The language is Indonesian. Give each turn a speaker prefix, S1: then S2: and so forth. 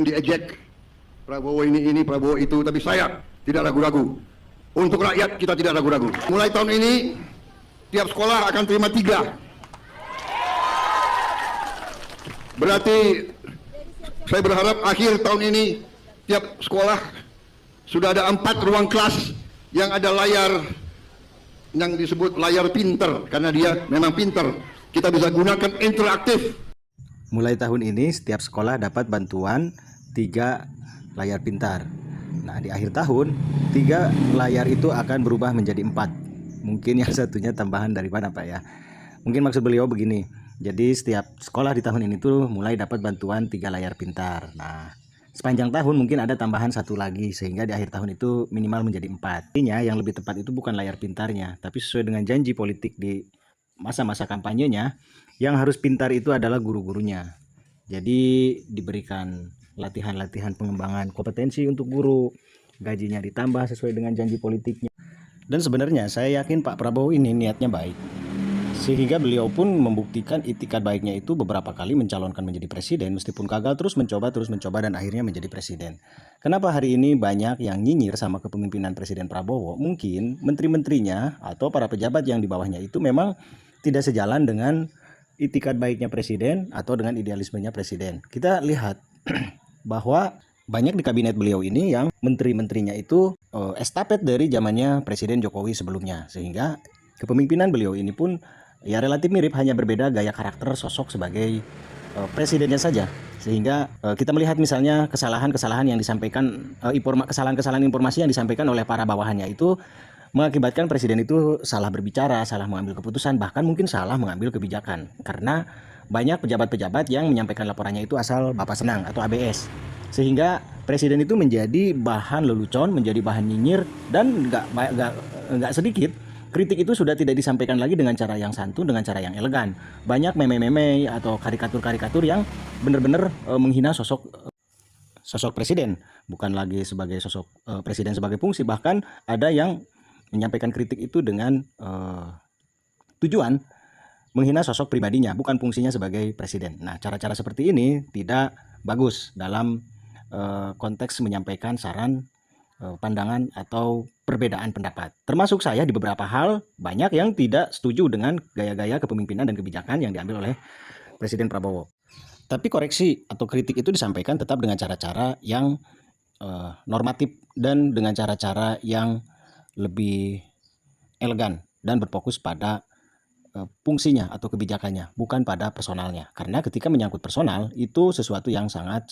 S1: diejek Prabowo ini Prabowo itu, tapi saya tidak ragu-ragu. Untuk rakyat kita tidak ragu-ragu. Mulai tahun ini tiap sekolah akan terima 3. Berarti saya berharap akhir tahun ini tiap sekolah sudah ada 4 ruang kelas yang ada layar yang disebut layar pinter, karena dia memang pinter. Kita bisa gunakan interaktif.
S2: Mulai tahun ini setiap sekolah dapat bantuan 3 layar pintar. Nah, di akhir tahun 3 layar itu akan berubah menjadi 4. Mungkin yang satunya tambahan dari mana Pak ya? Mungkin maksud beliau begini. Jadi setiap sekolah di tahun ini tuh mulai dapat bantuan 3 layar pintar. Nah, sepanjang tahun mungkin ada tambahan 1 lagi, sehingga di akhir tahun itu minimal menjadi 4. Artinya yang lebih tepat itu bukan layar pintarnya, tapi sesuai dengan janji politik di masa-masa kampanyenya, yang harus pintar itu adalah guru-gurunya. Jadi diberikan latihan-latihan pengembangan kompetensi untuk guru, gajinya ditambah sesuai dengan janji politiknya. Dan sebenarnya saya yakin Pak Prabowo ini niatnya baik, sehingga beliau pun membuktikan itikat baiknya itu beberapa kali mencalonkan menjadi presiden, meskipun gagal terus mencoba dan akhirnya menjadi presiden. Kenapa hari ini banyak yang nyinyir sama kepemimpinan Presiden Prabowo? Mungkin menteri-menterinya atau para pejabat yang di bawahnya itu memang tidak sejalan dengan itikat baiknya presiden atau dengan idealismenya presiden. Kita lihat bahwa banyak di kabinet beliau ini yang menteri-menterinya itu estafet dari zamannya Presiden Jokowi sebelumnya, sehingga kepemimpinan beliau ini pun ya relatif mirip, hanya berbeda gaya karakter sosok sebagai presidennya saja. Sehingga kita melihat misalnya kesalahan-kesalahan yang disampaikan, kesalahan-kesalahan informasi yang disampaikan oleh para bawahannya itu mengakibatkan presiden itu salah berbicara, salah mengambil keputusan, bahkan mungkin salah mengambil kebijakan. Karena banyak pejabat-pejabat yang menyampaikan laporannya itu asal bapak senang atau ABS. Sehingga presiden itu menjadi bahan lelucon, menjadi bahan nyinyir, dan nggak sedikit kritik itu sudah tidak disampaikan lagi dengan cara yang santun, dengan cara yang elegan. Banyak meme-meme atau karikatur-karikatur yang benar-benar menghina sosok presiden, bukan lagi sebagai sosok presiden sebagai fungsi. Bahkan ada yang menyampaikan kritik itu dengan tujuan menghina sosok pribadinya, bukan fungsinya sebagai presiden. Nah, cara-cara seperti ini tidak bagus dalam konteks menyampaikan saran, pandangan, atau perbedaan pendapat. Termasuk saya di beberapa hal banyak yang tidak setuju dengan gaya-gaya kepemimpinan dan kebijakan yang diambil oleh Presiden Prabowo. Tapi koreksi atau kritik itu disampaikan tetap dengan cara-cara yang normatif dan dengan cara-cara yang lebih elegan dan berfokus pada fungsinya atau kebijakannya, bukan pada personalnya. Karena ketika menyangkut personal itu sesuatu yang sangat